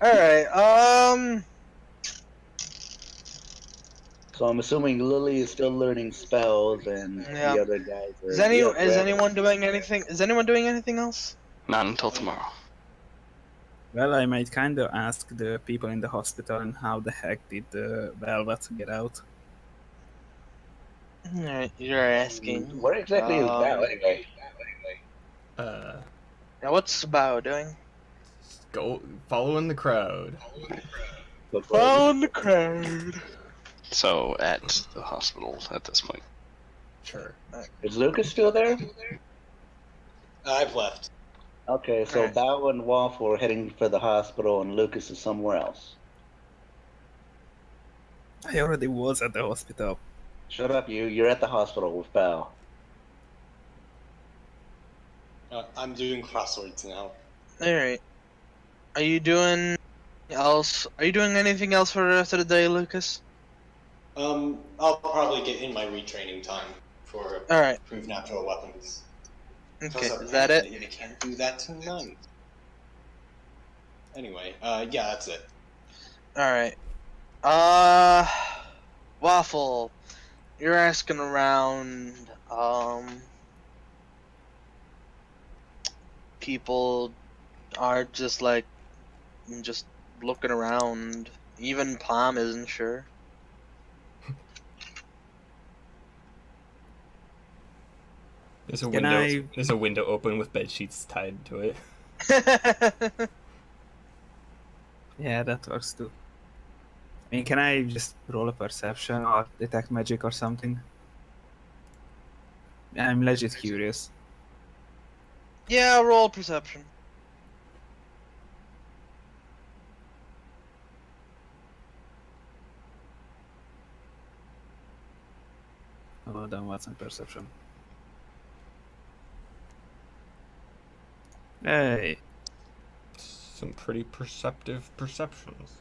Alright, So I'm assuming Lily is still learning spells, and yeah. the other guys Is are is grabbing. anyone doing anything? Is anyone doing anything else? Not until tomorrow. Well, I might kind of ask the people in the hospital and how the heck did the Velvet get out? Alright, you're asking. Where exactly is Val anyway? Now what's Bao doing? Go following the crowd. Found the crowd. So at the hospital at this point. Sure. Is Lucas still there? I've left. Okay, so Alright. Bao and Waffle are heading for the hospital, and Lucas is somewhere else. I already was at the hospital. Shut up, you. You're at the hospital with Bao. I'm doing crosswords now. Alright. Are you doing anything else for the rest of the day, Lucas? I'll probably get in my retraining time for Alright. improved natural weapons. Okay, Because is that it? I can't do that tonight. Anyway, yeah, that's it. Alright. Waffle, you're asking around, people are just looking around. Even Palm isn't sure. There's a Can window. I- There's a window open with bed sheets tied to it. Yeah, that works too. I mean, can I just roll a perception or detect magic or something? I'm legit curious. Yeah, roll perception. Hold on, what's my perception? Hey, Some pretty perceptive perceptions.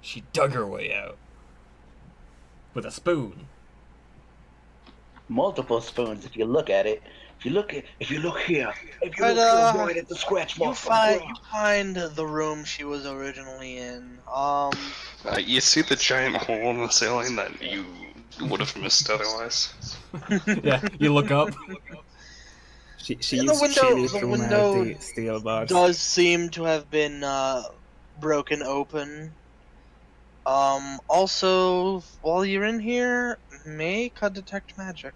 She dug her way out with a spoon. Multiple spoons, if you look at it. If you look here, if you look here, But, right at the scratch mark. You find the room she was originally in. You see the giant hole in the ceiling that you would have missed otherwise. Yeah, you look up. she Yeah, the used window- chili the to window melt the steel bars. does seem to have been broken open. Also, while you're in here, make a detect magic.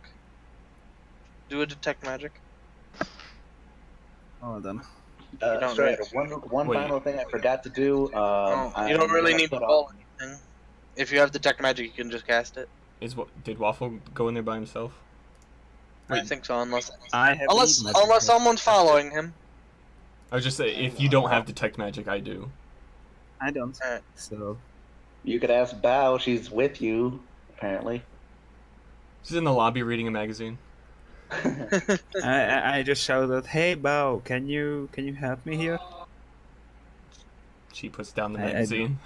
Do a detect magic. Hold on. don't Sorry, really- one Wait. final thing I forgot to do. You don't really need to put roll on- anything. If you have detect magic, you can just cast it. Did Waffle go in there by himself? I think so, unless I have unless need magic. unless someone's following him. I was just saying, if you don't have detect magic, I do. I don't. Alright. So You could ask Bao. She's with you, apparently. She's in the lobby reading a magazine. I just shouted, "Hey, Bao, can you help me here?" She puts down the I magazine.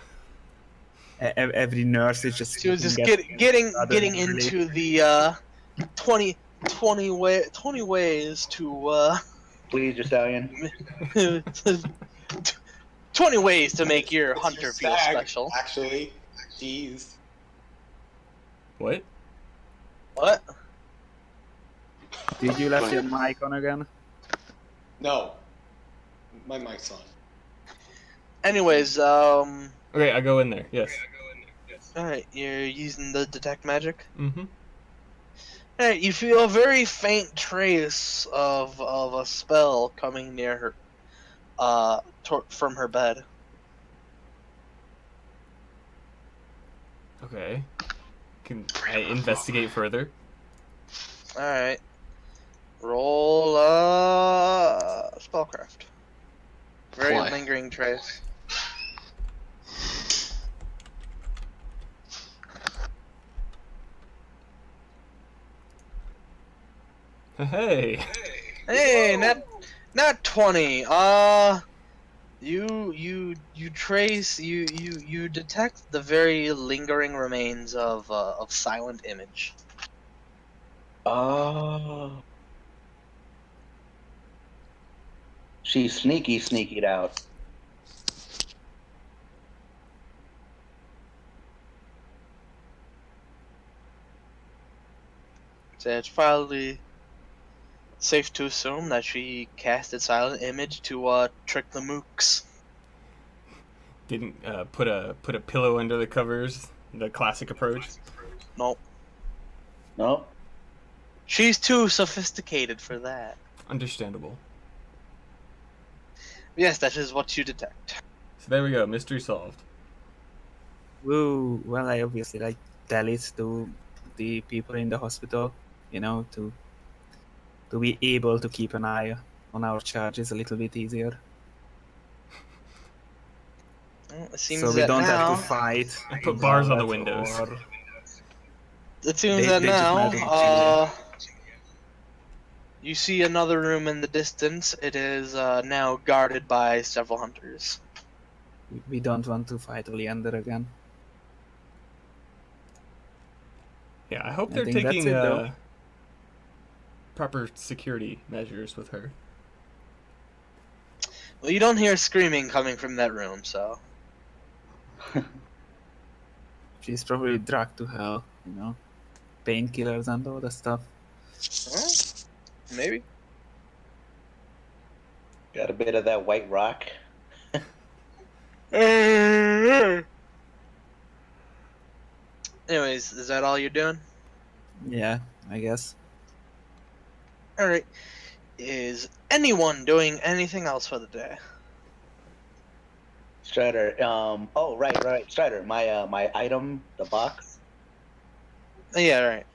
Every nurse is just. She was just looking at getting other into the 20 ways to Please, your stallion. 20 ways to make your It's hunter your feel stag, special. Actually, jeez. What? What? Did you left your mic on again? No, my mic's on. Anyways, Okay, I go in there. Yes. alright, you're using the detect magic. Mm-hmm. Alright, you feel a very faint trace of a spell coming near her, from her bed. Okay. Can I investigate further? Alright. Roll, spellcraft. Very Why? lingering trace. Hey. Hey, not 20. You detect the very lingering remains of silent image. Oh. She sneakied out. So it's probably safe to assume that she casted Silent Image to trick the mooks. Didn't put a pillow under the covers. The classic approach. Nope. No? She's too sophisticated for that. Understandable. Yes, that is what you detect. So there we go. Mystery solved. Woo! Well, I obviously like tell it to the people in the hospital, to be able to keep an eye on our charges a little bit easier, Well, it seems so we that don't have to now. fight. And put in bars on the combat, windows. or It seems They- that they just might be now. You see another room in the distance. It is now guarded by several hunters. we don't want to fight Oleander again. Yeah, I hope I they're think that's taking it, though. proper security measures with her. Well, you don't hear screaming coming from that room, so. She's probably dragged to hell, painkillers and all that stuff. Maybe. Got a bit of that white rock. Anyways, is that all you're doing? Yeah, I guess. Alright. Is anyone doing anything else for the day? Strider, oh, right. Strider, my item, the box. Yeah, right.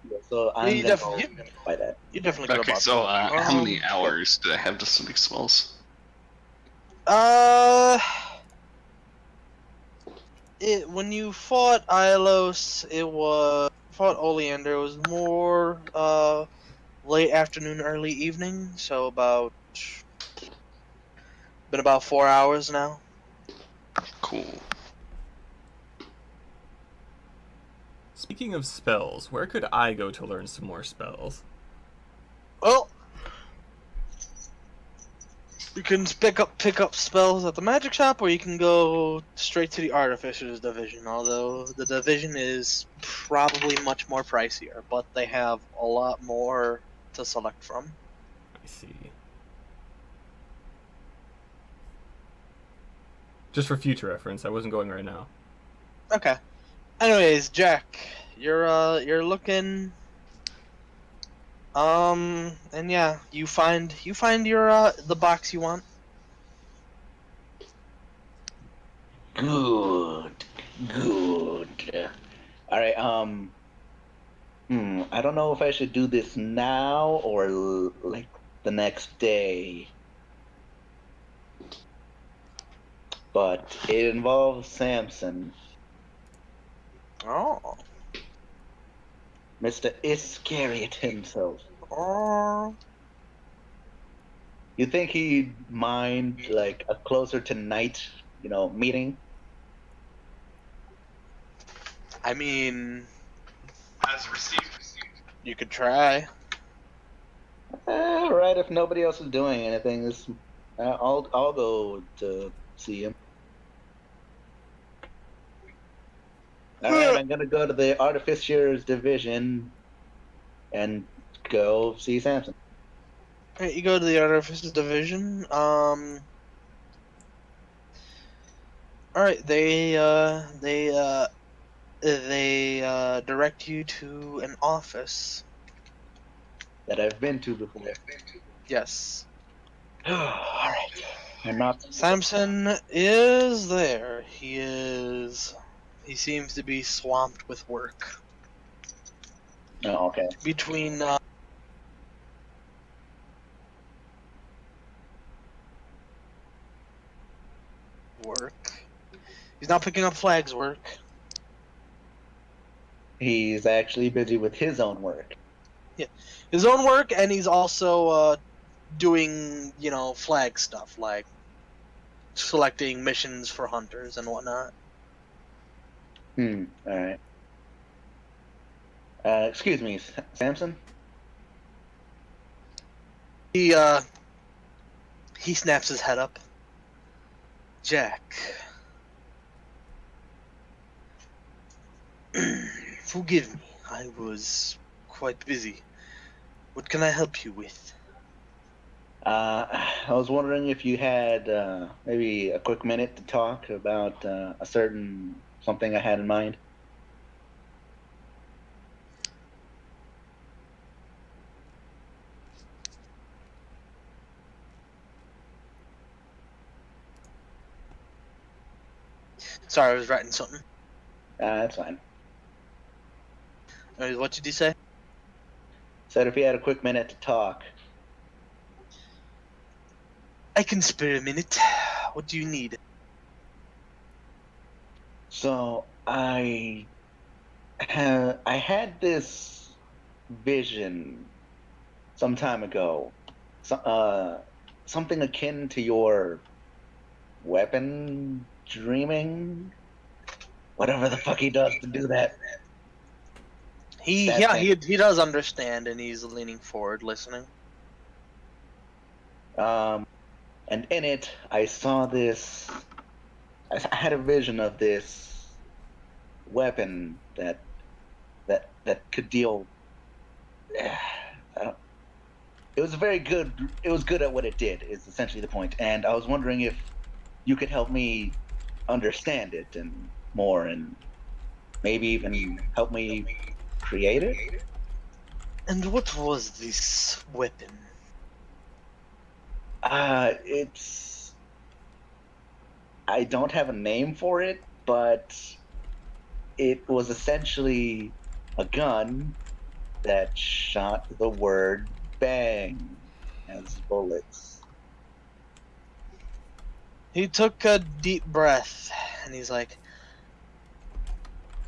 Yeah, so I'm You gonna def- go you- buy that. You definitely could Okay, have so bought that. how many hours did I have to study spells? When you fought Ilos, fought Oleander. It was more late afternoon, early evening. So been about 4 hours now. Cool. Speaking of spells, where could I go to learn some more spells? Well, you can pick up spells at the magic shop, or you can go straight to the artificers division. Although the division is probably much more pricier, but they have a lot more to select from. I see. Just for future reference, I wasn't going right now. Okay. Anyways, Jack, you're looking. And yeah, you find your the box you want. Good. All right. I don't know if I should do this now or like the next day, but it involves Samson, Oh. Mr. Iscariot himself. Oh. You think he'd mind like a closer to night, meeting? I mean, As received. you could try. All right, if nobody else is doing anything, I'll go to see him. All right, I'm gonna go to the Artificers division and go see Samson. Alright, you go to the artificers division. Alright, they direct you to an office. That I've been to before. Yes. All right, I'm not. Samson is there. He seems to be swamped with work. Oh, okay. Between work. He's not picking up flags work. He's actually busy with his own work. His own work, and he's also doing, flag stuff, like selecting missions for hunters and whatnot. All right. Excuse me, Samson? He He snaps his head up. Jack. Forgive me. I was quite busy. What can I help you with? I was wondering if you had maybe a quick minute to talk about a certain something I had in mind. Sorry, I was writing something. That's fine. What did you say? Said if you had a quick minute to talk. I can spare a minute. What do you need? So I had this vision some time ago. Something akin to your weapon dreaming. Whatever the fuck he does to do that. That thing. He does understand, and he's leaning forward, listening. And in it, I saw this. I had a vision of this weapon that could deal. It was very good. It was good at what it did. Is essentially the point. And I was wondering if you could help me understand it and more, and maybe even help me create it. And what was this weapon? It's. I don't have a name for it, but it was essentially a gun that shot the word bang as bullets. He took a deep breath, and he's like,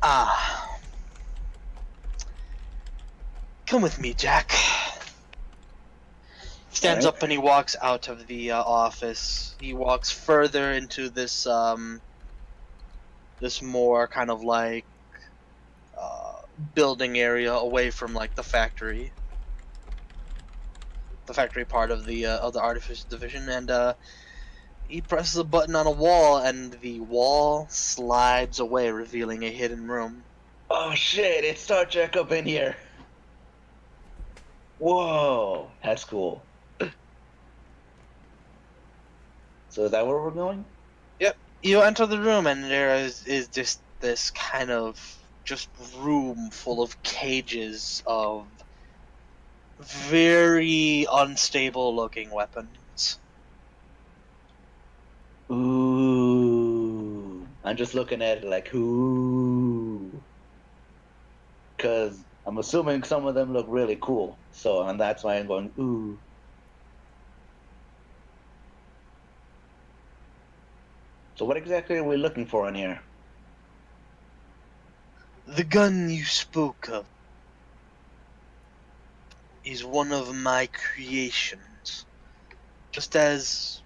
"Ah, come with me, Jack." He stands Alright. up and he walks out of the office. He walks further into this this more kind of like building area away from like the factory part of the artificial division, and he presses a button on a wall, and the wall slides away, revealing a hidden room. Oh shit, it's Star Trek up in here. Whoa, that's cool. So is that where we're going? Yep. You enter the room, and there is just this kind of just room full of cages of very unstable looking weapons. Ooh. I'm just looking at it like, ooh. Because I'm assuming some of them look really cool. So, and that's why I'm going, ooh. So what exactly are we looking for in here? The gun you spoke of is one of my creations, just as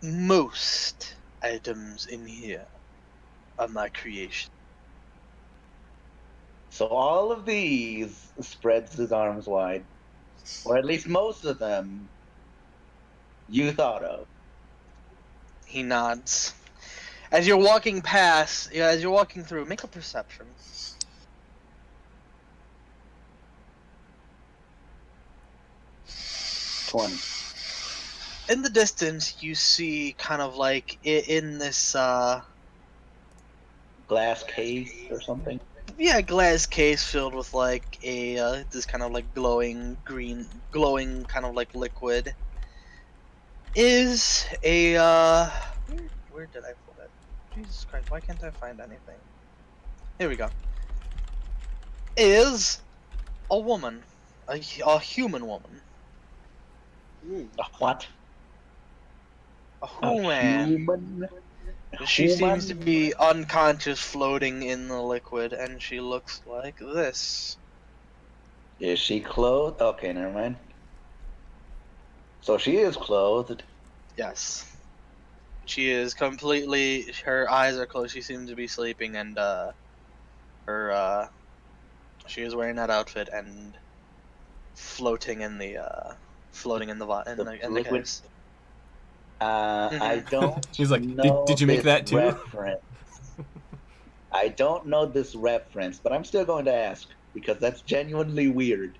most items in here are my creation. So all of these spreads his arms wide, or at least most of them, you thought of. He nods. As you're walking past, as you're walking through, make a perception. 20. In the distance, you see kind of like in this Glass case or something. glass case filled with like a this kind of like glowing glowing kind of like liquid is a where did I put it? Jesus Christ, why can't I find anything? Here we go. Is a woman, a human woman. What? A A human. human? She seems to Human? be unconscious, floating in the liquid, and she looks like this. Is she clothed? Okay, never mind. So she is clothed. Yes. She is completely. Her eyes are closed. She seems to be sleeping, and she is wearing that outfit and floating in the floating in the in the liquid? case. I don't. He's like, know did you make this that too? Reference. I don't know this reference, but I'm still going to ask because that's genuinely weird.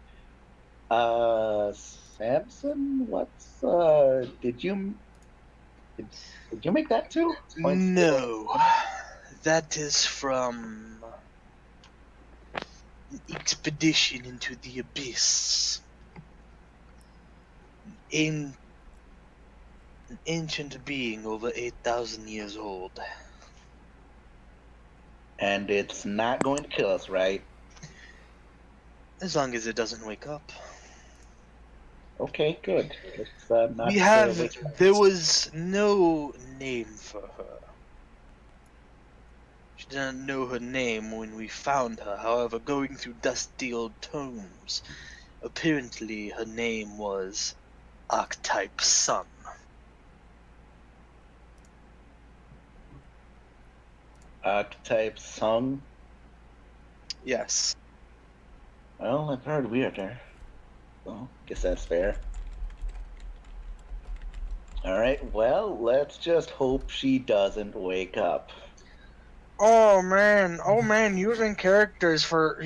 Samson, what's did you make that too? No, that is from an expedition into the abyss. An ancient being over 8,000 years old. And it's not going to kill us, right? As long as it doesn't wake up. Okay, good. It's not. We have. There was no name for her. She didn't know her name when we found her. However, going through dusty old tomes, apparently her name was Archetype Sun. Archetype sung. Yes. Well, I've heard weirder. Well, guess that's fair. Alright, well, let's just hope she doesn't wake up. Oh man, using characters as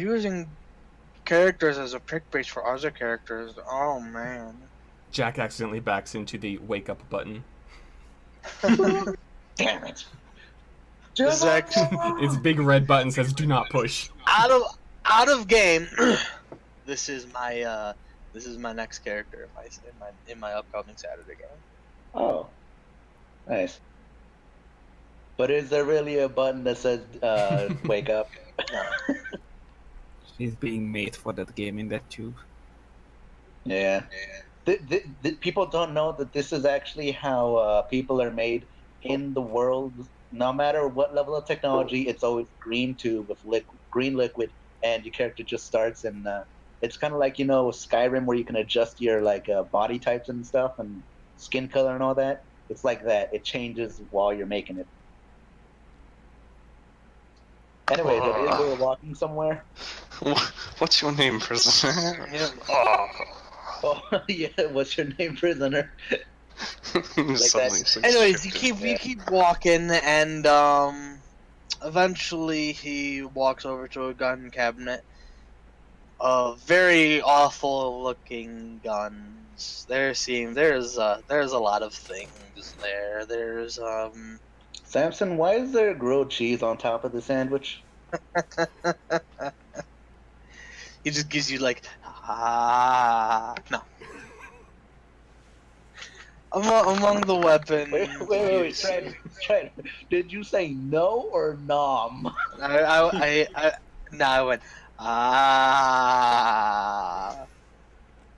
a pick base for other characters. Oh man. Jack accidentally backs into the wake up button. Damn it! Zach, Its big red button says "Do not push." out of game. This is my next character in my upcoming Saturday game. Oh, nice. But is there really a button that says wake up? She's being made for that game in that tube. Yeah. People don't know that this is actually how people are made in the world. No matter what level of technology, it's always green tube with green liquid, and your character just starts. And it's kind of like Skyrim, where you can adjust your body types and stuff, and skin color and all that. It's like that. It changes while you're making it. Anyway, is there walking somewhere? What's your name, prisoner? Yeah. Oh, yeah. What's your name, prisoner? Anyways, you keep walking, and eventually he walks over to a gun cabinet. Very awful looking guns. There's a lot of things there. There's Samson, why is there grilled cheese on top of the sandwich? he just gives you no. Among the weapons. Wait. Try. Did you say no or nom? I went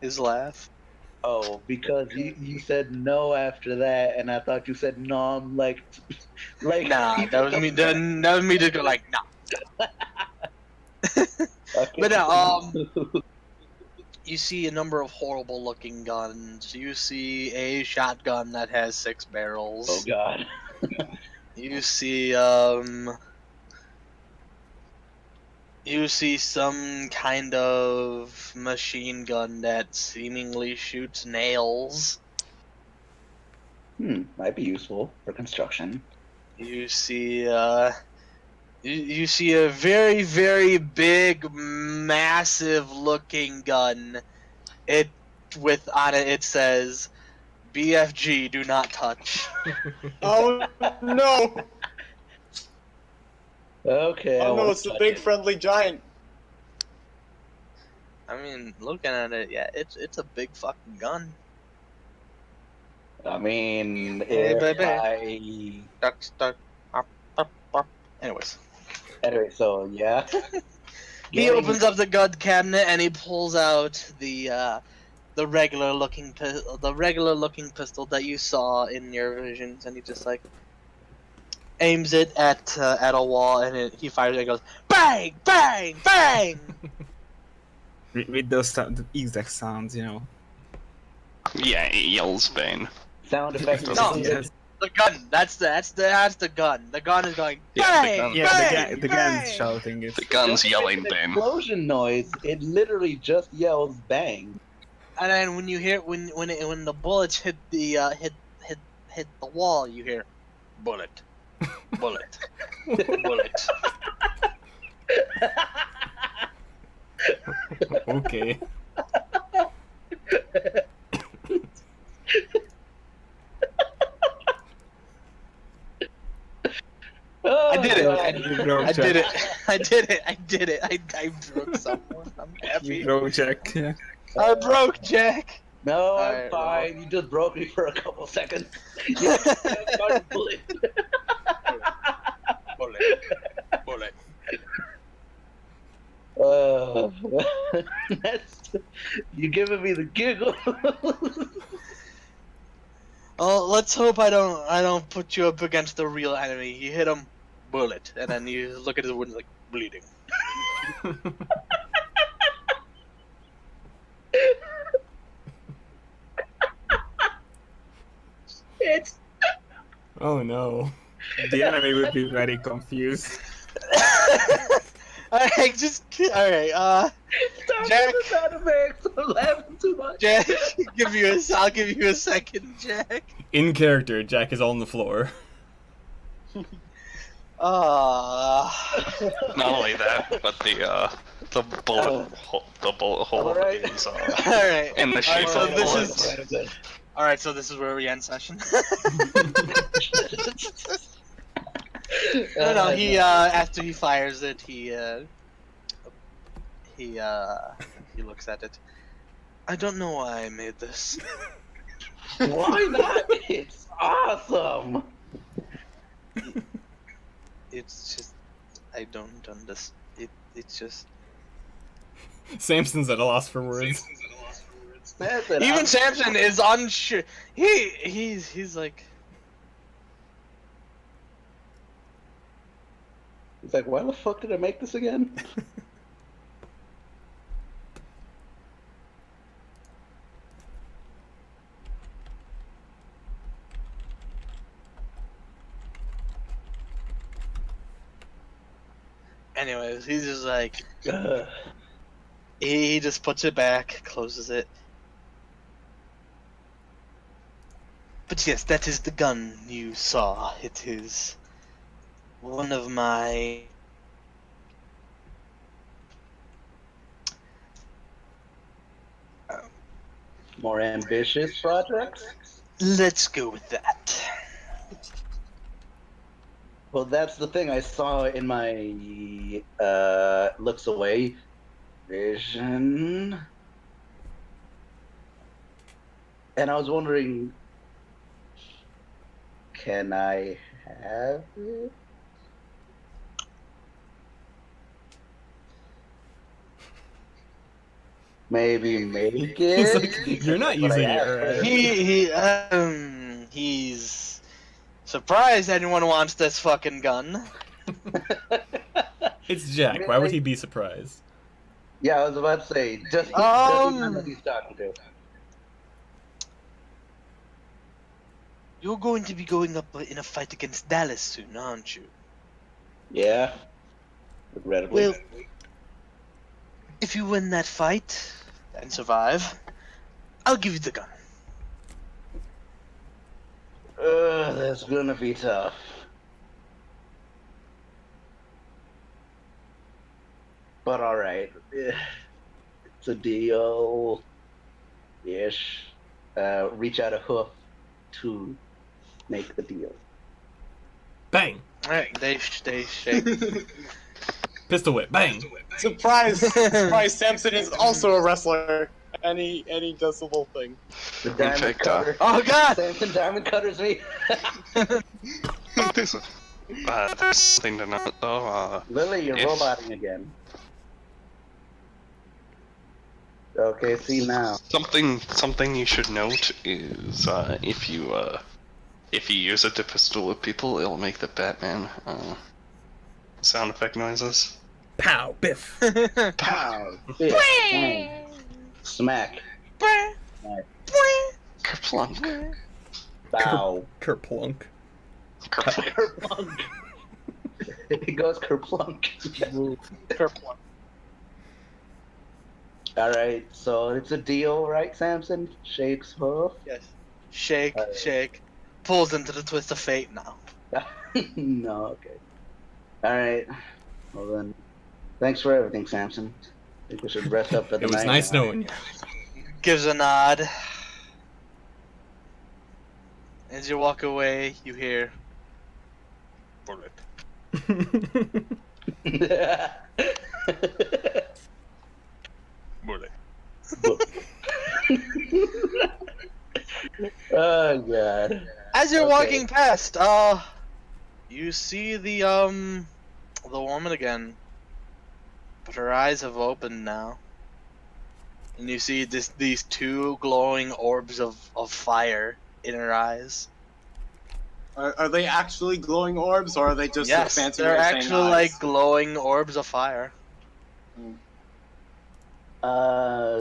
his laugh. Oh, because you said no after that, and I thought you said nom like. Nah, that was me. That was me to go like nah. Okay. But you see a number of horrible looking guns. You see a shotgun that has 6 barrels. Oh God. You see some kind of machine gun that seemingly shoots nails. Might be useful for construction. You see you see a very, very big, massive looking gun. On it says BFG, do not touch. Oh no! Okay. Oh no, it's the big friendly giant. I mean, looking at it, yeah, it's a big fucking gun. I mean, Anyways. Anyway, so yeah. He opens up the gun cabinet and he pulls out the regular looking pistol that you saw in your visions, and he just aims it at a wall, and he fires it and goes bang, bang, bang. With those exact sounds, Yeah, it yells bang. Sound effects. No. Yes. The gun. That's the gun. The gun is going Yeah, bang, Yeah, the bang. gun's shouting it. The gun's yelling bang. Explosion noise. It literally just yells bang. And then when you hear when the bullets hit the hit the wall, you hear bullet, bullet, bullet. Okay. I did it. God. You broke I Jack. did it. I did it. I did it. I broke someone. I'm happy. You broke Jack. Yeah. I broke Jack. No, I'm Alright, fine. You just broke me for a couple seconds. Yeah, start bullet. Bullet. Bullet. That's you giving me the giggle. Oh, let's hope I don't put you up against the real enemy. You hit him, bullet, and then you look at his wound like bleeding. It's Oh no. The enemy would be very confused. Alright, alright, Jack. Jack. I'm laughing too much. Jack, I'll give you a second, Jack. In character, Jack is on the floor. Ah. Not only that, but the bullet hole Alright. is Alright. in the shape so of this bullets. is alright. So this is where we end session. No. He after he fires it, he looks at it. I don't know why I made this. Why not? It's awesome. It's just I don't understand. It's just Samson's at a loss for words. That's it. even Samson is unsure. He's like. He's like, why the fuck did I make this again? Anyways, he's just like. He just puts it back, closes it. But yes, that is the gun you saw. It is one of my More ambitious projects? let's go with that. Well, that's the thing I saw in my looks away vision. And I was wondering, can I have it? Maybe make He's it? like, you're not But I using it asked for right. He's surprised anyone wants this fucking gun. It's Jack. Why would he be surprised? Yeah, I was about to say, just Um, he's talking to. You're going to be going up in a fight against Dallas soon, aren't you? Yeah. Regrettably. Well, if you win that fight and survive, I'll give you the gun. That's gonna be tough. But alright. It's a deal. Ish. Reach out a hoof to make the deal. Bang! Alright, they shake. Pistol whip. Bang! Surprise! Samson is also a wrestler, and he does the whole thing. The diamond fact, cutter. Oh god! Samson diamond cutters me. There's something to note though. Lily, you're If- roboting again. Okay, see now. Something you should note is if you use it to pistol whip people, it'll make the Batman sound effect noises. Pow! Biff! Pow! Biff, bang. Smack. Kerplunk. Bow. Kerplunk. Kerplunk. Kerplunk. It goes kerplunk. Kerplunk. All right, so it's a deal, right, Samson? Shakes hoof. Yes. Shake, shake. Pulls into the twist of fate now. No, okay. All right. Well then, thanks for everything, Samson. I think we should rest up for the It was night. nice now. knowing you. Gives a nod. As you walk away, you hear bullet. Bullet. Oh god. As you're Okay. walking past, you see the woman again. But her eyes have opened now. And you see these two glowing orbs of fire in her eyes. Are they actually glowing orbs, or are they just a Yes, fancy they're way of saying actually eyes? like glowing orbs of fire.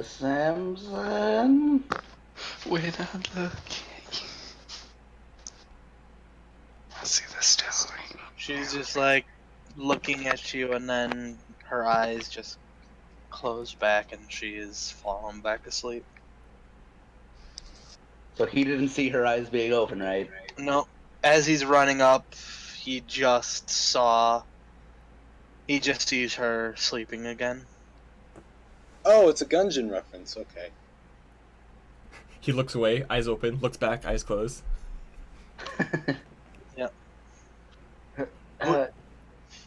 Samson? When I look at you, I see the story. She's just like looking at you, and then her eyes just close back, and she is fallen back asleep. So he didn't see her eyes being open, right? No, as he's running up, he just sees her sleeping again. Oh, it's a Gungeon reference. Okay. He looks away, eyes open, looks back, eyes closed. Yep. uh,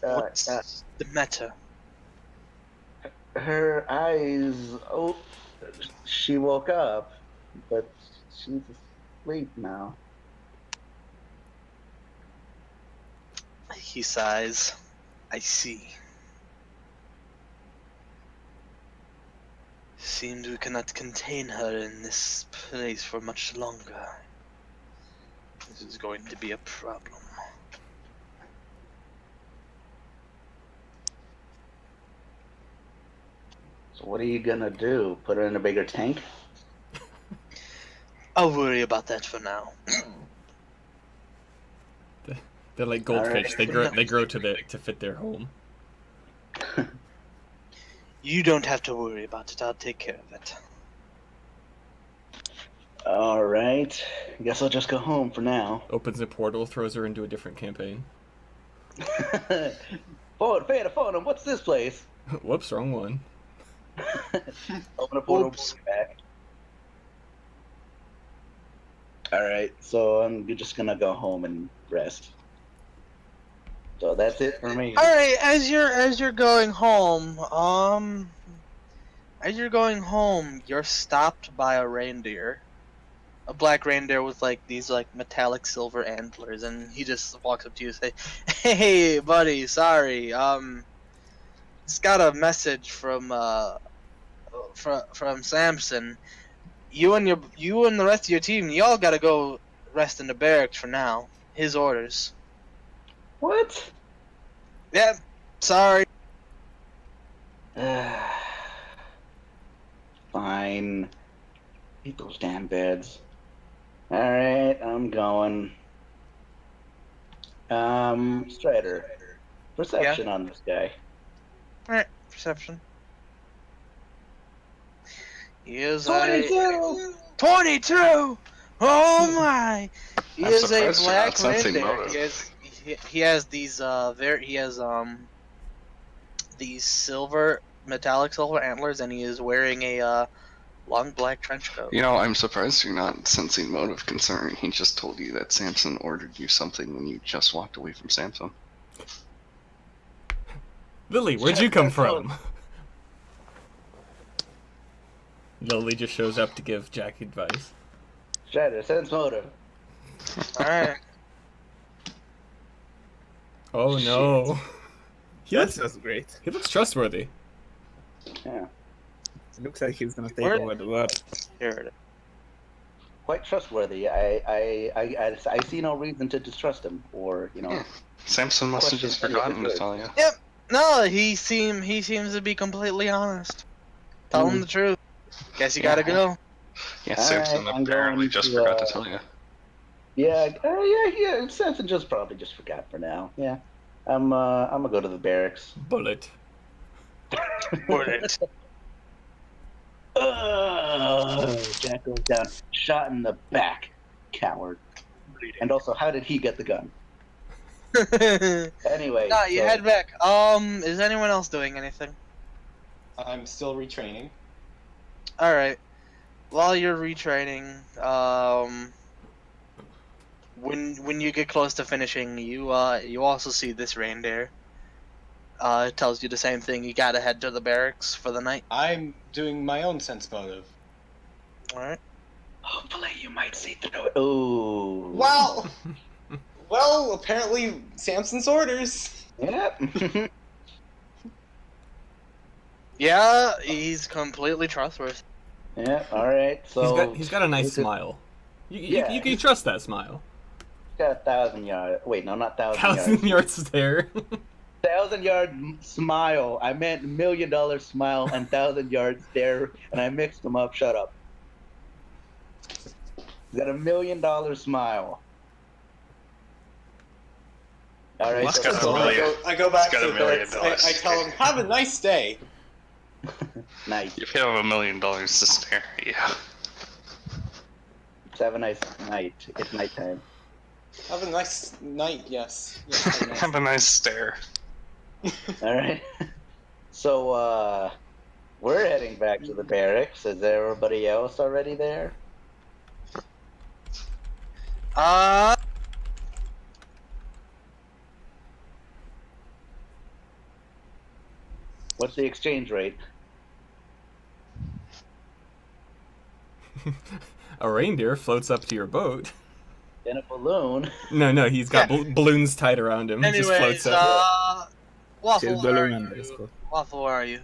What's the matter? her eyes. Oh, she woke up, but she's asleep now. He sighs. I see. Seems we cannot contain her in this place for much longer. This is going to be a problem. So what are you gonna do? Put her in a bigger tank? I'll worry about that for now. They're like goldfish. They grow. Alright. They grow to fit their home. You don't have to worry about it. I'll take care of it. All right. I guess I'll just go home for now. Opens a portal, throws her into a different campaign. Phone, what's this place? Whoops, wrong one. Open a portal. Oops. Back. All right. So I'm just gonna go home and rest. So that's it for me. All right, as you're going home, you're stopped by a reindeer, a black reindeer with like these like metallic silver antlers, and he just walks up to you and say, "Hey, buddy, sorry, just got a message from Samson. You and the rest of your team, y'all gotta go rest in the barracks for now. His orders." What? Yep. Sorry. Fine. Eat those damn beds. Alright, I'm going. Strider. Perception on this guy. Alright, perception. He is 22! 22! Oh my! He I'm is a surprised you're black not sensing reindeer. motive. He has these these metallic silver antlers, and he is wearing a long black trench coat. You know, I'm surprised you're not sensing motive concerning. He just told you that Samson ordered you something when you just walked away from Samson. Lily, where'd you come from? Lily just shows up to give Jack advice. Strider, sense motive. Alright. Oh no. He That looks, was great. he looks trustworthy. Yeah. It looks like he's gonna take Where- over the world. Here it is. Quite trustworthy. I see no reason to distrust him or, Yeah. Samson must have just forgotten to tell you. No, he seems to be completely honest. Tell him the truth. Guess you gotta go. Yeah, Alright, Samson I'm apparently going just to, forgot to tell you. Yeah. Samson probably just forgot for now. Yeah. I'm gonna go to the barracks. Bullet. Bullet. Jack goes down, shot in the back, coward. And also, how did he get the gun? Anyway, Nah, you so- head back. Is anyone else doing anything? I'm still retraining. All right. While you're retraining, when you get close to finishing, you also see this reindeer. It tells you the same thing. You gotta head to the barracks for the night. I'm doing my own sense motive. All right. Hopefully, you might see through it. Ooh. Well, well, apparently Samson's orders. Yep. Yeah, he's completely trustworthy. Yeah. All right. So He's got a nice he's just- smile. Yeah. You can trust that smile. got 1,000 yard. Wait, no, not 1,000 yards. 1,000-yard stare. 1,000-yard smile. I meant $1 million smile and 1,000-yard stare, and I mixed them up. Shut up. He's got $1 million smile. All right. What's So got so a I million. go- I go back It's got to $1 the million barracks. I tell him, have a nice day. Nice. If you have $1 million to spare, yeah. Have a nice night. It's nighttime. Have a nice night, yes. Yes, have a nice Have a nice stare. All right. So we're heading back to the barracks. Is everybody else already there? What's the exchange rate? A reindeer floats up to your boat. In a balloon. No, he's got balloons tied around him. Just Anyways, floats up. Waffle, Still where are balloon under you? his coat. Waffle, where are you?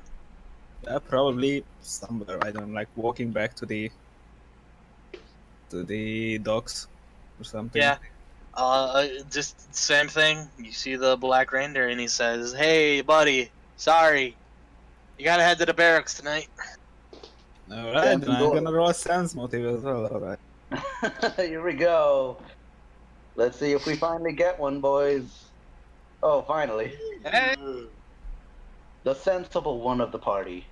Probably somewhere. I don't like walking back to the docks or something. Yeah. Just same thing. You see the black reindeer, and he says, "Hey, buddy, sorry, you gotta head to the barracks tonight." All right, Sense then I'm motive. gonna roll a sense motive as well. All right. Here we go. Let's see if we finally get one, boys. Oh, finally. Hey. The sensible one of the party.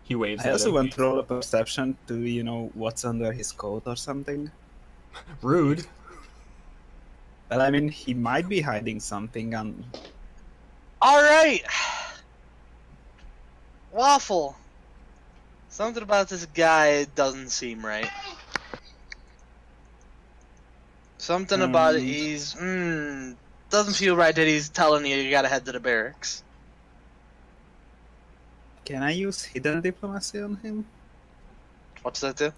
He waves I at also him. want to roll a perception to what's under his coat or something. Rude. But I mean, he might be hiding something on. All right, Waffle. Something about this guy doesn't seem right. Something about it. He's doesn't feel right that he's telling you gotta head to the barracks. Can I use hidden diplomacy on him? What's that do?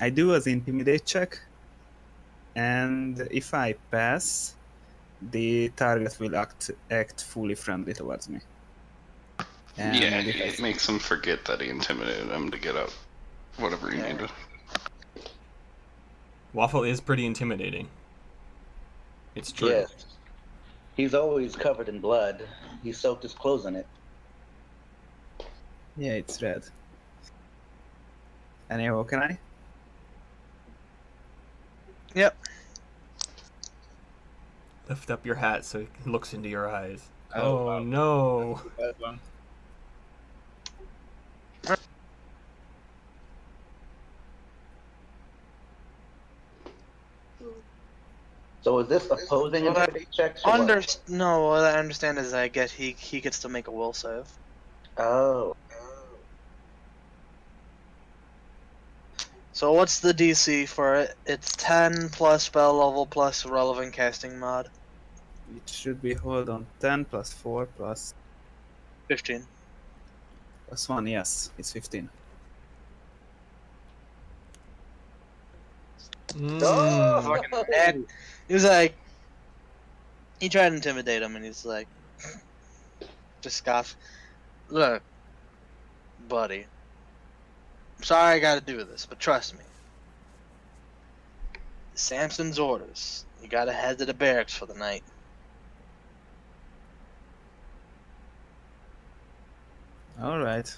I do as intimidate check, and if I pass, the target will act fully friendly towards me. And Yeah, if I it makes him forget that he intimidated him to get out whatever he Yeah. needed. Waffle is pretty intimidating. It's true. Yes. He's always covered in blood. He soaked his clothes in it. Yeah, it's red. Anyhow, can I? Yep. Lift up your hat so he looks into your eyes. Oh, Oh, wow. no. Bad one. So is this opposing Well, intimidate checks? or what? No, what I understand is I guess he gets to make a will save. Oh. So what's the DC for it? It's 10 plus spell level plus relevant casting mod. It should be, hold on, 10 plus 4 plus 15. plus 1, yes, it's 15. Oh, Fucking bad. He was like, he tried to intimidate him, and he's like, just scoff. Look, buddy, I'm sorry I gotta do this, but trust me. Samson's orders. You gotta head to the barracks for the night. Alright.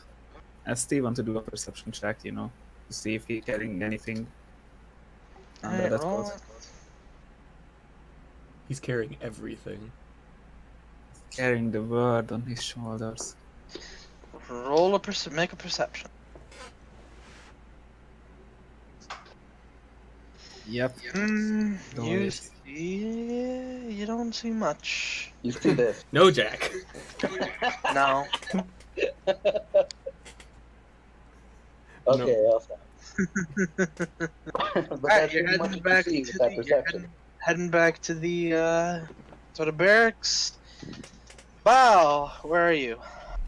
I still want to do a perception check, to see if he's carrying anything under Alright, that roll. coat. He's carrying everything. Carrying the world on his shoulders. make a perception. Yep. Hmm. Don't You worry. see, you don't see much. You see this? No, Jack. No. Okay, I'll stop. But Alright, that's you're pretty much heading what you back see to with that the perception. heading back to the barracks. Wow, where are you?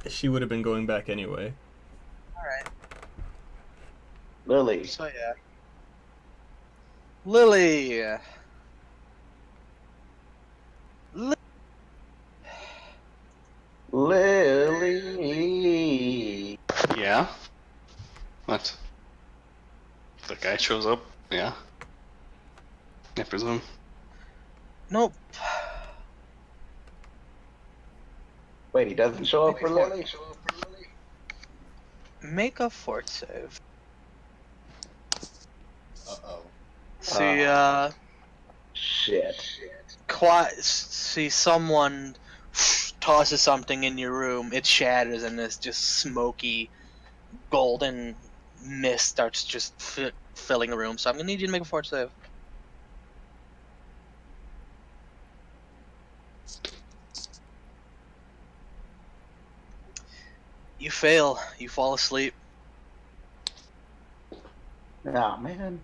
She would have been going back anyway. Alright, Lily. so yeah. Lily. Lily. Yeah? What? The guy shows up? Yeah. I presume. Nope. Wait, he doesn't show up for Lily? Make a fort save. Uh-oh. See, Shit. see someone tosses something in your room, it shatters, and this just smoky, golden mist starts just filling the room. So I'm gonna need you to make a fort save. You fail. You fall asleep. Oh, man.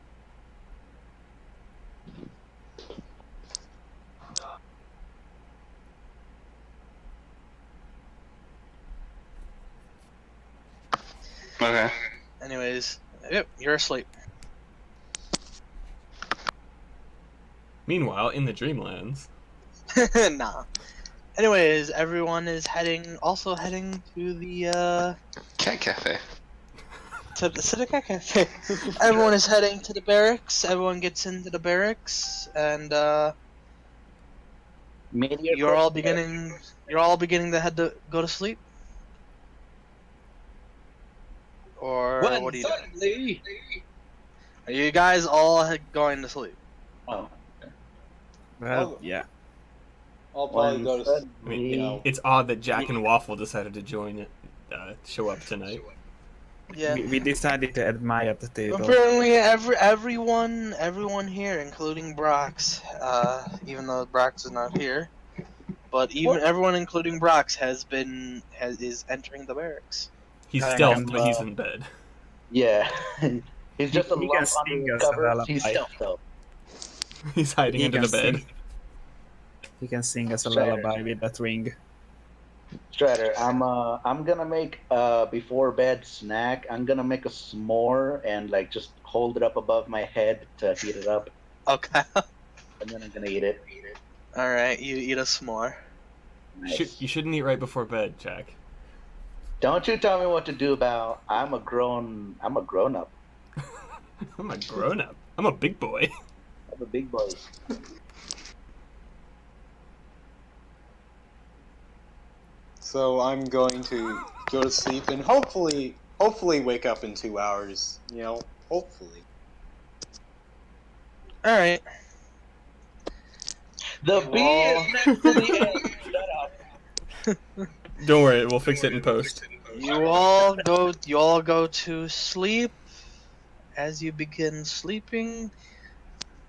Okay. Anyways, yep, you're asleep. Meanwhile, in the Dreamlands, Nah. Anyways, everyone is also heading to the Cat cafe. to the cafe. Everyone is heading to the barracks. Everyone gets into the barracks, and you're all beginning to go to sleep. Or When what are you doing? suddenly... Are you guys all going to sleep? Oh. Well, Oh. yeah. I'll probably go to sleep. I mean, You know. it's odd that Jack and Waffle decided to show up tonight. Yeah. We decided to admire the table. Apparently, everyone here, including Brox, even though Brox is not here, but even everyone, including Brox, is entering the barracks. He's I stealth, am, but he's in bed. Yeah. He's just a He lump can under sing his us a covers. He's lullaby. stealth, though. He's hiding He under can the bed. sing. He can sing us a Strider. lullaby with that ring. Strider, I'm gonna make before bed snack. I'm gonna make a s'more and like just hold it up above my head to heat it up, Okay. and then I'm gonna eat it. All right, you eat a s'more. Nice. You shouldn't eat right before bed, Jack. Don't you tell me what to do about. I'm a grown up. I'm a grown up. I'm a big boy. I'm a big boy. So I'm going to go to sleep and hopefully wake up in 2 hours. You know, hopefully. All right. The bee Well- is next to the egg. Shut up. Don't worry, we'll fix it in post. You all go to sleep. As you begin sleeping,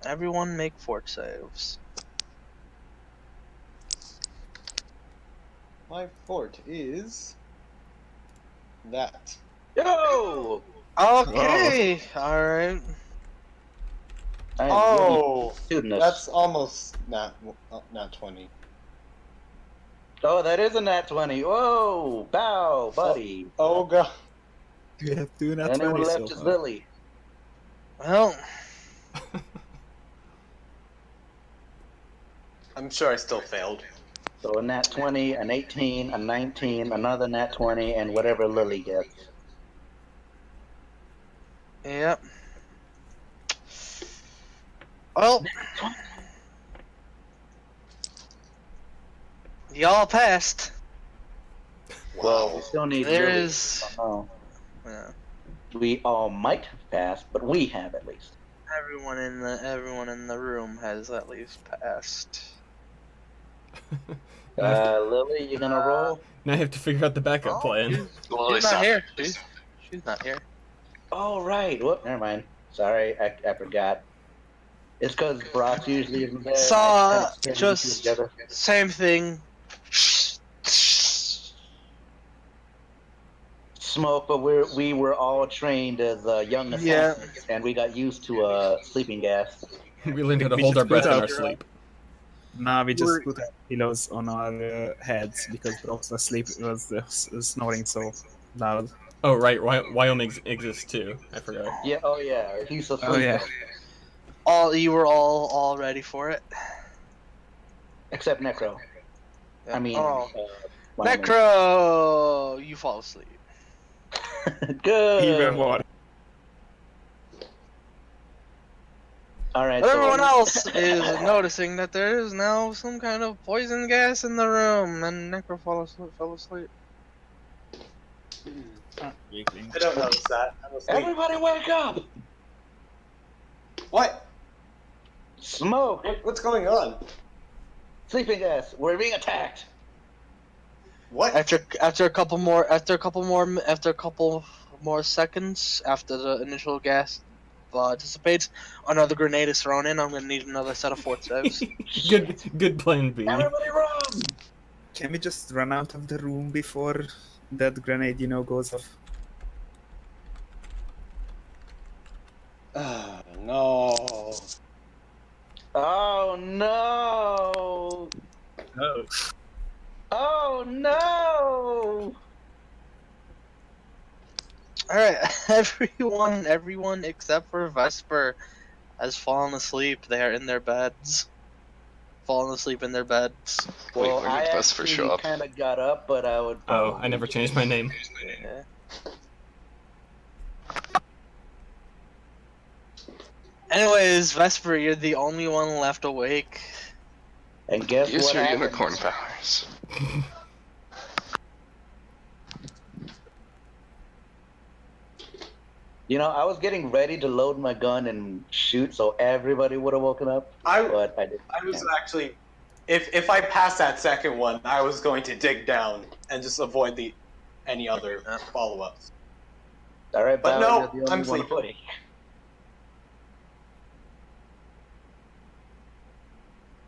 everyone make fort saves. My fort is that. Yo! Okay. All right. I am Oh, really shooting us. that's almost not 20. Oh, that is a nat 20. Whoa! Bow, buddy. Oh god. We have two nat Anyone 20s left so is far. Lily. Well, I'm sure I still failed. So a nat 20, an 18, a 19, another nat 20, and whatever Lily gets. yep. Well, y'all passed. Well, we still need There Lily. is. Oh, Yeah. we all might have passed, but we have at least. Everyone in the room has at least passed. Lily, you gonna roll? Now I have to figure out the backup plan. Well, She's not here. She's not here. Oh, right. Whoop, never mind. Sorry, I forgot. It's because Brock usually isn't there. and I So, just kinda put the two just together. same thing. Smoke, but we were all trained as young Yeah. assassins, and we got used to sleeping gas. We learned how to We hold our just put breath in out- our sleep. Now we just We're- put our pillows on our heads because Brock's asleep was snoring so loud. Oh right, Wyoming exists too. I forgot. Yeah, oh yeah, he's asleep. Oh yeah. You were all ready for it. Except Necro. Yeah. I mean, oh. Wyoming. Necro, you fall asleep. Good. Even more. All right. But so- everyone else is noticing that there is now some kind of poison gas in the room, and Necro fell asleep. I don't notice that. I'm asleep. Everybody wake up! What? Smoke! What's going on? Sleeping gas. We're being attacked. What? After a couple more seconds after the initial gas dissipates, another grenade is thrown in. I'm gonna need another set of fort saves. Good plan B. Everybody run! Can we just run out of the room before that grenade, goes off? No. Oh no! Oh. Oh no! All right, everyone except for Vesper has fallen asleep. They are in their beds, fallen asleep in their beds. Wait, Well, where I did Vesper actually show up? kind of got up, but I would. Oh, I never changed my name. Yeah. Anyways, Vesper, you're the only one left awake. And guess Use what your happened? unicorn powers. You know, I was getting ready to load my gun and shoot, so everybody would have woken up. I But I didn't. was actually, if I passed that second one, I was going to dig down and just avoid any other follow-ups. All right, But Bow, no, you're the only I'm one sleeping. awake.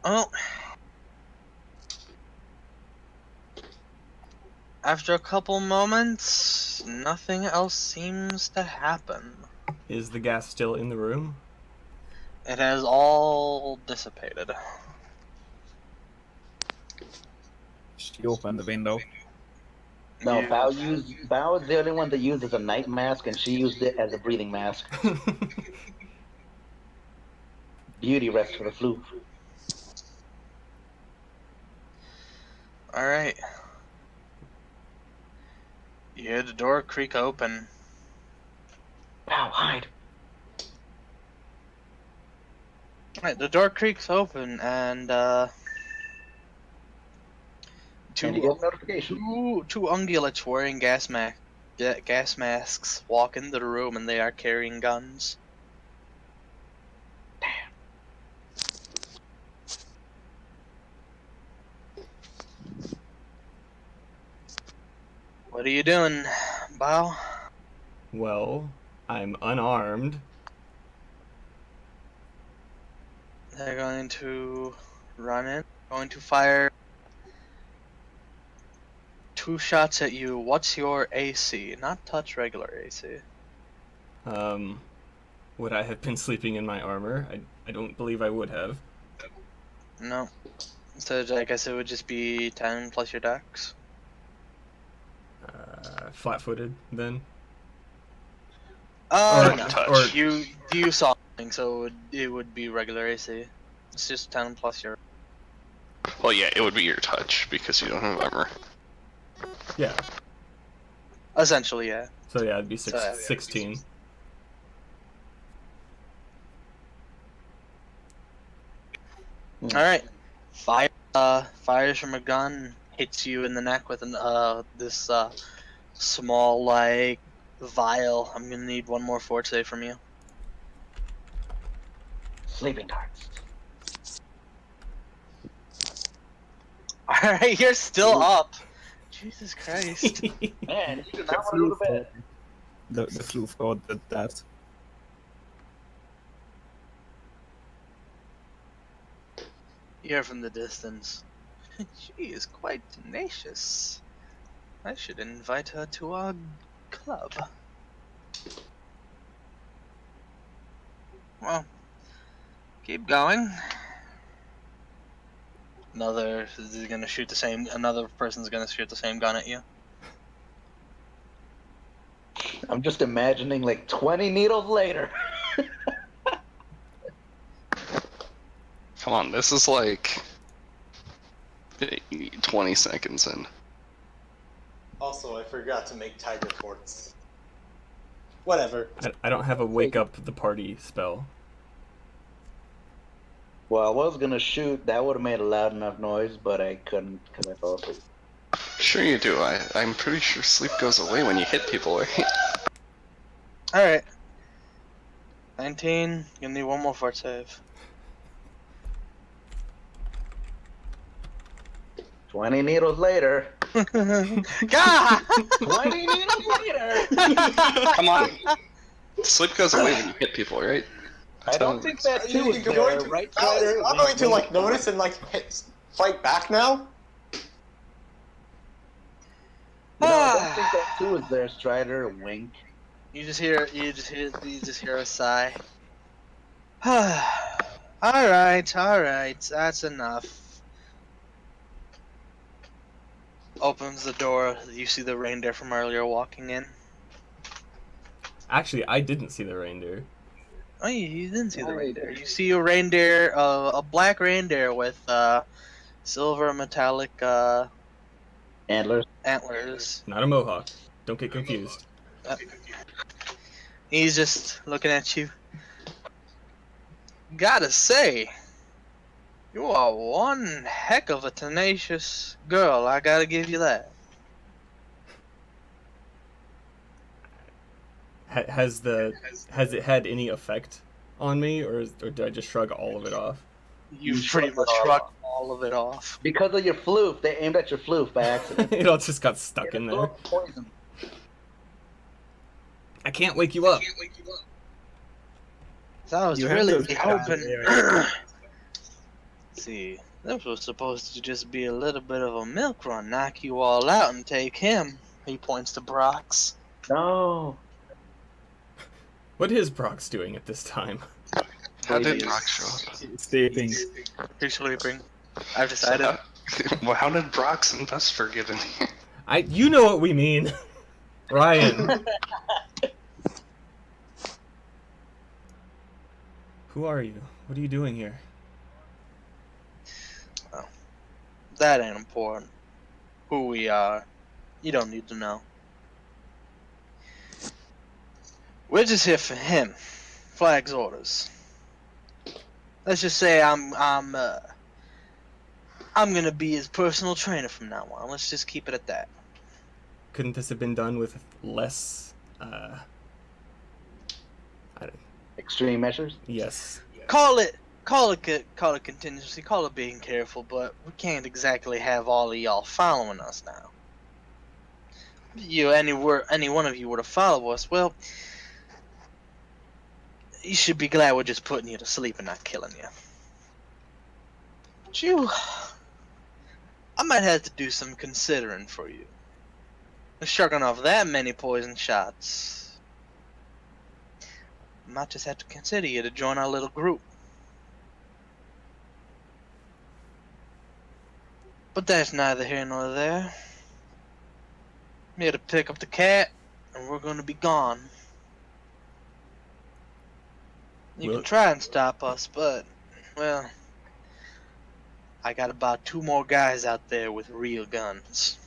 Oh. After a couple moments, nothing else seems to happen. Is the gas still in the room? It has all dissipated. She opened the window. No, You- Bow is the only one that uses a night mask, and she used it as a breathing mask. Beauty rest for the flu. Alright. You hear the door creak open. Bow, hide. Alright, the door creaks open and And you get a notification. two ungulates wearing gas masks walk into the room and they are carrying guns. What are you doing, Bao? Well, I'm unarmed. They're going to run in, going to fire 2 shots at you. What's your AC? Not touch, regular AC. Would I have been sleeping in my armor? I don't believe I would have. No. So I guess it would just be 10 plus your dex. Flat-footed then. Oh, Or no. touch. You saw something, so it would be regular AC. It's just 10 plus your. Well, yeah, it would be your touch because you don't have armor. Yeah. Essentially, yeah. So yeah, it'd be So, yeah. 16. Alright. Fires from a gun, hits you in the neck with this small, like, vial. I'm gonna need one more fort save from you. Sleeping darts. Alright, you're still up. Jesus Christ. Man, you do The not want to go flu to bed. the flu thought that. You hear from the distance. She is quite tenacious. I should invite her to our club. Well, keep going. Another is gonna shoot the same. Another person's gonna shoot the same gun at you. I'm just imagining like 20 needles later. Come on, this is like 20 seconds in. Also, I forgot to make tiger forts. Whatever. I don't have a wake up the party spell. Well, I was gonna shoot. That would have made a loud enough noise, but I couldn't because I fell asleep. Sure you do. I'm pretty sure sleep goes away when you hit people, right? Alright. 19. You'll need one more fort save. 20 needles later. God! 20 needles later. Come on. Sleep goes away when you hit people, right? I don't think that too is You're going there, to, right? I'm going to like notice and like fight back now. No, I don't think that too is there, Strider. Wink. You just hear a sigh. Alright, that's enough. Opens the door, you see the reindeer from earlier walking in. Actually, I didn't see the reindeer. Oh, you didn't see the reindeer. You see a reindeer, a black reindeer with silver metallic Antlers. antlers. Not a mohawk. Don't get confused. He's just looking at you. Gotta say, you are one heck of a tenacious girl. I gotta give you that. Has it had any effect on me, or did I just shrug all of it off? You You pretty shrugged much it all shrugged off. all of it off. Because of your floof. They aimed at your floof by accident. It all just got stuck in there. Poison. I can't wake you up. So I was You have really those guys hoping. there. See, this was supposed to just be a little bit of a milk run, knock you all out and take him. He points to Brock's. No. What is Brock's doing at this time? How did Please. Brock show up? Sleeping. He's sleeping. I've decided. Well, how did Brock's and Vesper get in here? You know what we mean, Ryan. Who are you? What are you doing here? That ain't important. Who we are, you don't need to know. We're just here for him. Flag's orders. Let's just say I'm gonna be his personal trainer from now on. Let's just keep it at that. Couldn't this have been done with less? Extreme measures. Yes. Call it contingency. Call it being careful, but we can't exactly have all of y'all following us now. Any one of you were to follow us, well, you should be glad we're just putting you to sleep and not killing you. But I might have to do some considering for you. Shrugging off that many poison shots, I might just have to consider you to join our little group. But that's neither here nor there. I'm here to pick up the cat, and we're gonna be gone. You Well- can try and stop us, but, well, I got about 2 more guys out there with real guns.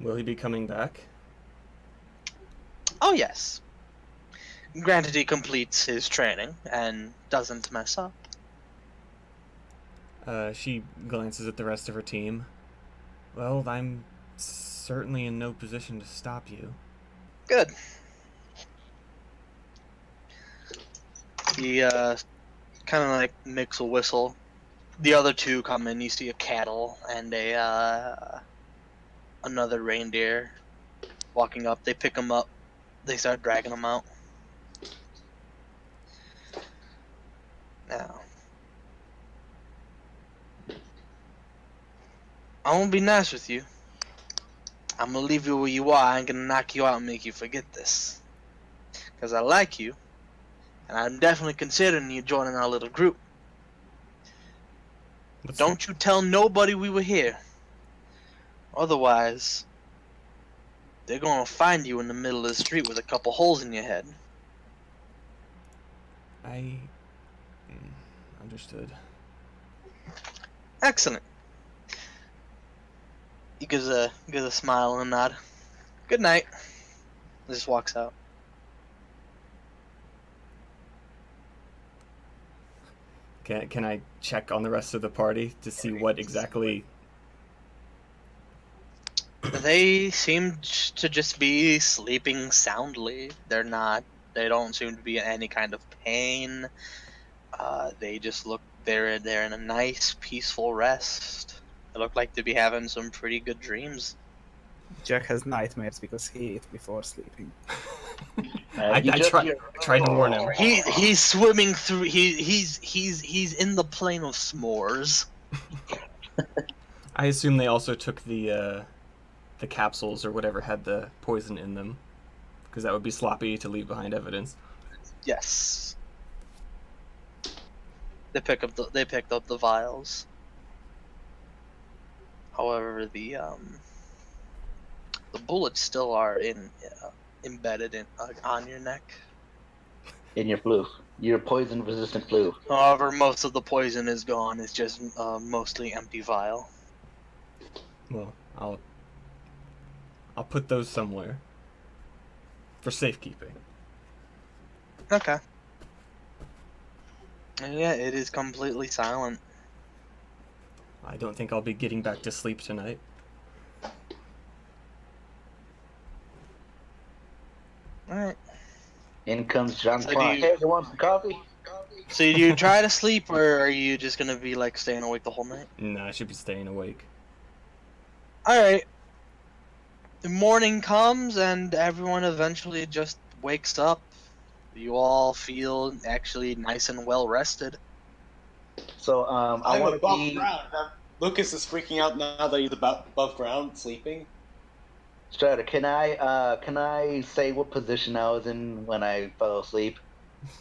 Will he be coming back? Oh, yes. Granted, he completes his training and doesn't mess up. She glances at the rest of her team. Well, I'm certainly in no position to stop you. Good. He, kind of like makes a whistle. The other 2 come in. You see a cattle and a another reindeer walking up. They pick him up. They start dragging him out. Now, I'm gonna be nice with you. I'm gonna leave you where you are. I ain't gonna knock you out and make you forget this. Because I like you. And I'm definitely considering you joining our little group. But don't you tell nobody we were here. Otherwise, they're gonna find you in the middle of the street with a couple holes in your head. Understood. Excellent. He gives a smile and a nod. Good night. Just walks out. Can I check on the rest of the party to see what exactly? They seem to just be sleeping soundly. They don't seem to be in any kind of pain. They just look, they're in a nice, peaceful rest. They look like to be having some pretty good dreams. Jack has nightmares because he ate before sleeping. I tried to warn him. He's swimming through. He's in the plane of s'mores. I assume they also took the capsules or whatever had the poison in them, because that would be sloppy to leave behind evidence. Yes. They picked up the vials. However, the bullets still are embedded on your neck. In your flu. Your poison-resistant flu. However, most of the poison is gone. It's just mostly empty vial. Well, I'll put those somewhere for safekeeping. Okay. And yeah, it is completely silent. I don't think I'll be getting back to sleep tonight. Alright. In comes Jean So Claude. Hey, you want some coffee? So do you try to sleep, or are you just gonna be like staying awake the whole night? Nah, I should be staying awake. Alright. The morning comes and everyone eventually just wakes up. You all feel actually nice and well rested. So, I I'm want to above be... ground. Lucas is freaking out now that he's above ground, sleeping. Strider, can I say what position I was in when I fell asleep?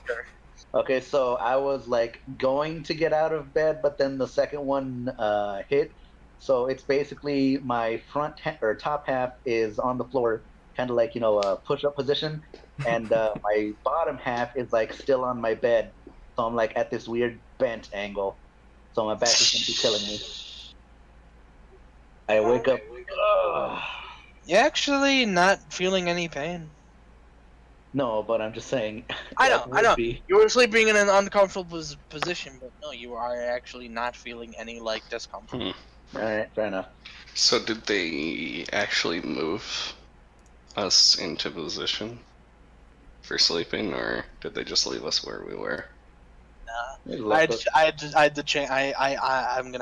Sure. Okay, so I was like going to get out of bed, but then the second one hit. So it's basically my or top half is on the floor, kind of like, a push-up position, and my bottom half is like still on my bed. So I'm like at this weird bent angle. So my back is gonna be killing me. I wake up. You're actually not feeling any pain. No, but I'm just saying. I know. Be. You were sleeping in an uncomfortable position, but no, you are actually not feeling any like discomfort. All right, fair enough. So did they actually move us into position for sleeping, or did they just leave us where we were? I'm gonna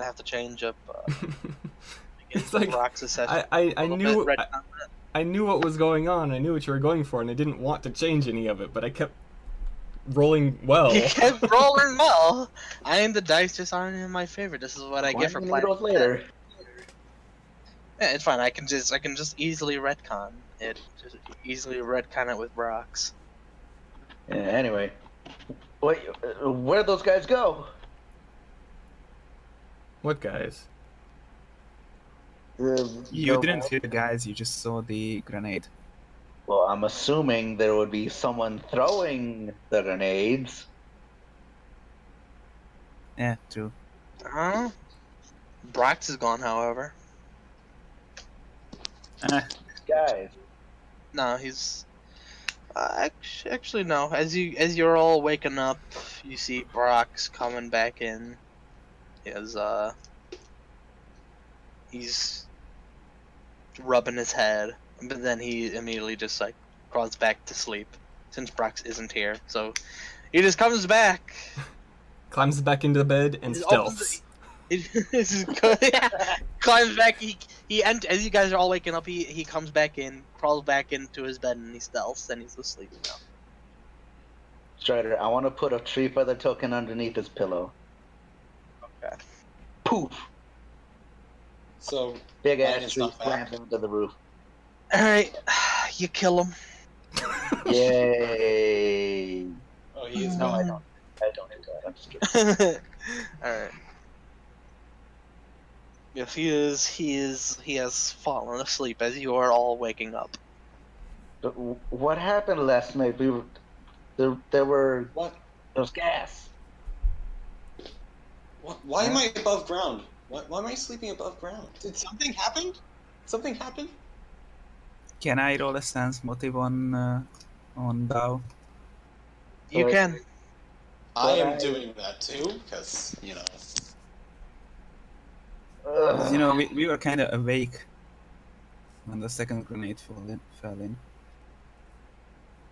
have to change up. It's like I knew what was going on. I knew what you were going for, and I didn't want to change any of it, but I kept rolling well. You kept rolling well. The dice just aren't in my favor. This is what I get for playing later. Yeah, it's fine. I can just easily retcon it. Just easily retcon it with Brox. Yeah, anyway. Wait, where'd those guys go? What guys? You didn't see the guys, you just saw the grenade. Well, I'm assuming there would be someone throwing the grenades. Yeah, true. Brox is gone, however. Guys. No, he's actually no. As you're all waking up, you see Brox coming back in. He's rubbing his head, but then he immediately just like crawls back to sleep since Brox isn't here. So he just comes back, climbs back into the bed and stealths. This is good. Climbs back. As you guys are all waking up, he comes back in, crawls back into his bed, and he stealths, and he's asleep now. Strider, I want to put a tree feather token underneath his pillow. Okay. Poof! So Big Ryan ass is tree not back. slams into the roof. All right, you kill him. Yay! oh, he is No, back. I don't. I don't do that. I'm just kidding. All right. Yes, he has fallen asleep as you are all waking up. But what happened last night? There were What? there was gas. What? Why am I above ground? Why am I sleeping above ground? Did something happen? Something happened? Can I roll a sense motive on Bao? You Wait. can. I am I- doing that too, because, you know. 'Cause, you know, Ugh. we were kind of awake when the second grenade fell in.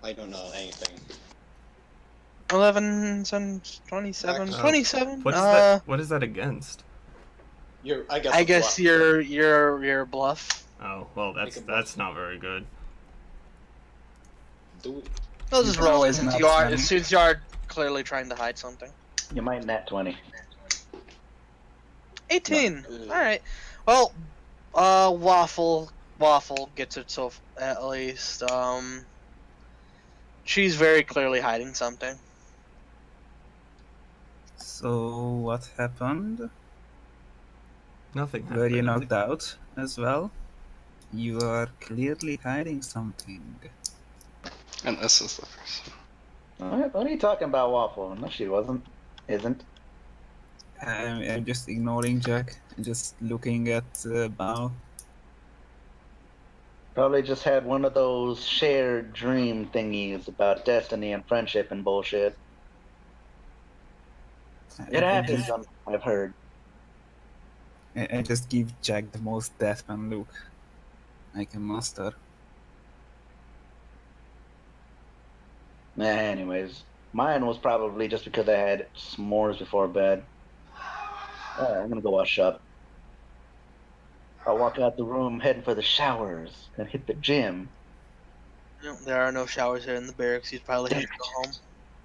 I don't know anything. 11 and 27. Oh. 27. What is that? What is that against? I guess. I a guess bluff. your bluff. Oh, well, Make a that's not very good. Do it. I'll just roll it Not since you are clearly trying to hide something. You might nat 20. 18. No. All right. Well, waffle gets itself at least. She's very clearly hiding something. So what happened? Nothing happened. Were you knocked out as well? You are clearly hiding something. And this is the first one. What are you talking about, Waffle? No, she wasn't. Isn't. I'm just ignoring Jack and just looking at Bao. Probably just had one of those shared dream thingies about destiny and friendship and bullshit. It happens, I've heard. I just give Jack the most deathman look I can muster. Anyways, mine was probably just because I had s'mores before bed. Alright, I'm gonna go wash up. I'll walk out the room heading for the showers and hit the gym. No, there are no showers here in the barracks. You'd probably have to go home.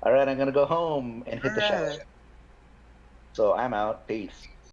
Alright, I'm gonna go home and hit the shower. Alright. So I'm out. Peace.